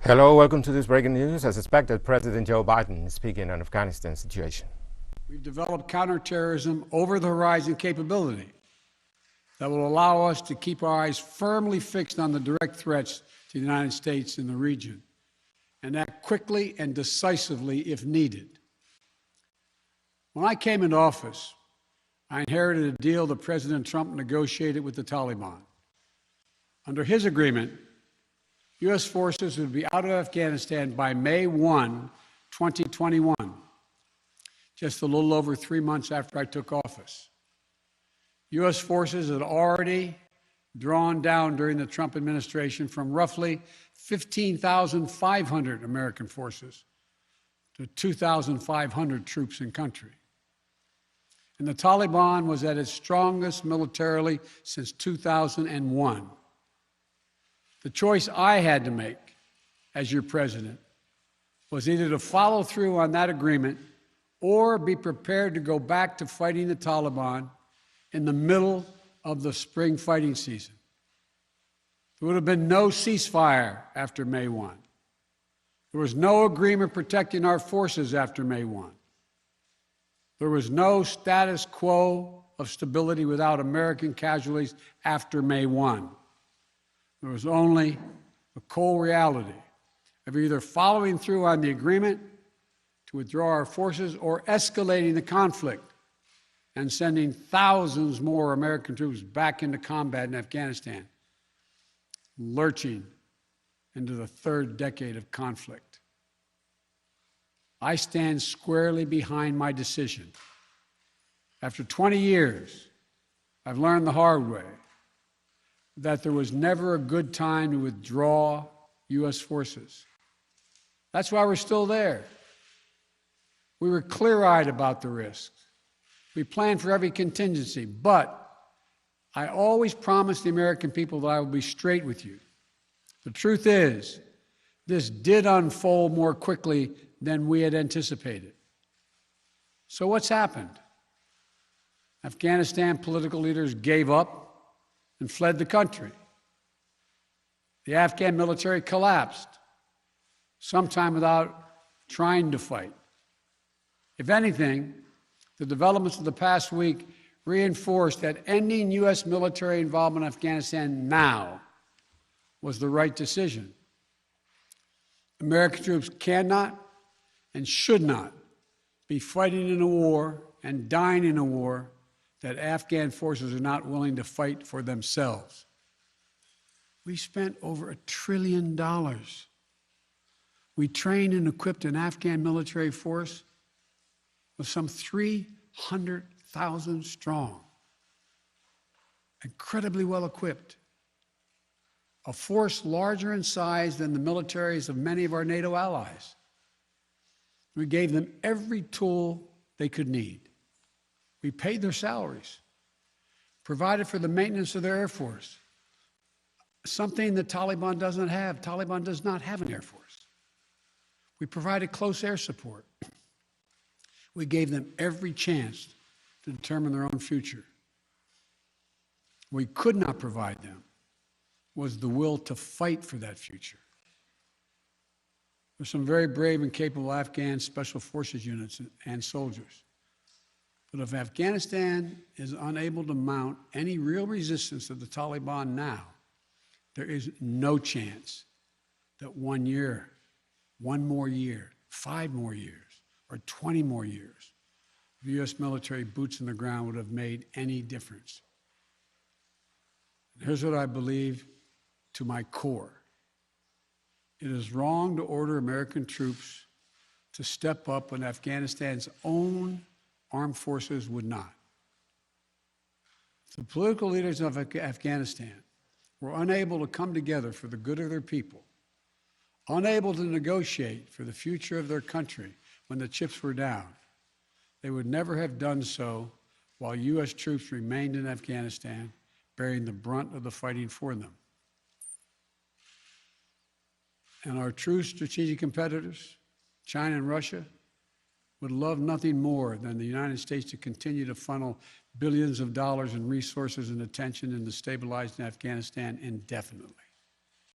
Hello, welcome to this breaking news. As expected, President Joe Biden is speaking on Afghanistan situation. We've developed counterterrorism over-the-horizon capability that will allow us to keep our eyes firmly fixed on the direct threats to the United States in the region and act quickly and decisively if needed. When I came into office, I inherited a deal that President Trump negotiated with the Taliban. Under his agreement, U.S. forces would be out of Afghanistan by May 1, 2021, just a little over 3 months after I took office. U.S. forces had already drawn down during the Trump administration from roughly 15,500 American forces to 2,500 troops in country. And the Taliban was at its strongest militarily since 2001. The choice I had to make as your president was either to follow through on that agreement or be prepared to go back to fighting the Taliban in the middle of the spring fighting season. There would have been no ceasefire after May 1. There was no agreement protecting our forces after May 1. There was no status quo of stability without American casualties after May 1. There was only a cold reality of either following through on the agreement to withdraw our forces or escalating the conflict and sending thousands more American troops back into combat in Afghanistan, lurching into the third decade of conflict. I stand squarely behind my decision. After 20 years, I've learned the hard way that there was never a good time to withdraw U.S. forces. That's why we're still there. We were clear-eyed about the risks. We planned for every contingency, but I always promised the American people that I would be straight with you. The truth is, this did unfold more quickly than we had anticipated. So what's happened? Afghanistan political leaders gave up and fled the country. The Afghan military collapsed, sometime without trying to fight. If anything, the developments of the past week reinforced that ending U.S. military involvement in Afghanistan now was the right decision. American troops cannot and should not be fighting in a war and dying in a war that Afghan forces are not willing to fight for themselves. We spent over $1 trillion. We trained and equipped an Afghan military force with some 300,000 strong, incredibly well equipped, a force larger in size than the militaries of many of our NATO allies. We gave them every tool they could need. We paid their salaries, provided for the maintenance of their Air Force, something the Taliban doesn't have. Taliban does not have an Air Force. We provided close air support. We gave them every chance to determine their own future. What we could not provide them was the will to fight for that future. There's some very brave and capable Afghan special forces units and soldiers. But if Afghanistan is unable to mount any real resistance to the Taliban now, there is no chance that 1 year, 1 more year, 5 more years, or 20 more years of U.S. military boots on the ground would have made any difference. And here's what I believe to my core. It is wrong to order American troops to step up when Afghanistan's own armed forces would not. The political leaders of Afghanistan were unable to come together for the good of their people, unable to negotiate for the future of their country when the chips were down. They would never have done so while U.S. troops remained in Afghanistan, bearing the brunt of the fighting for them. And our true strategic competitors, China and Russia, would love nothing more than the United States to continue to funnel billions of dollars in resources and attention into stabilizing Afghanistan indefinitely.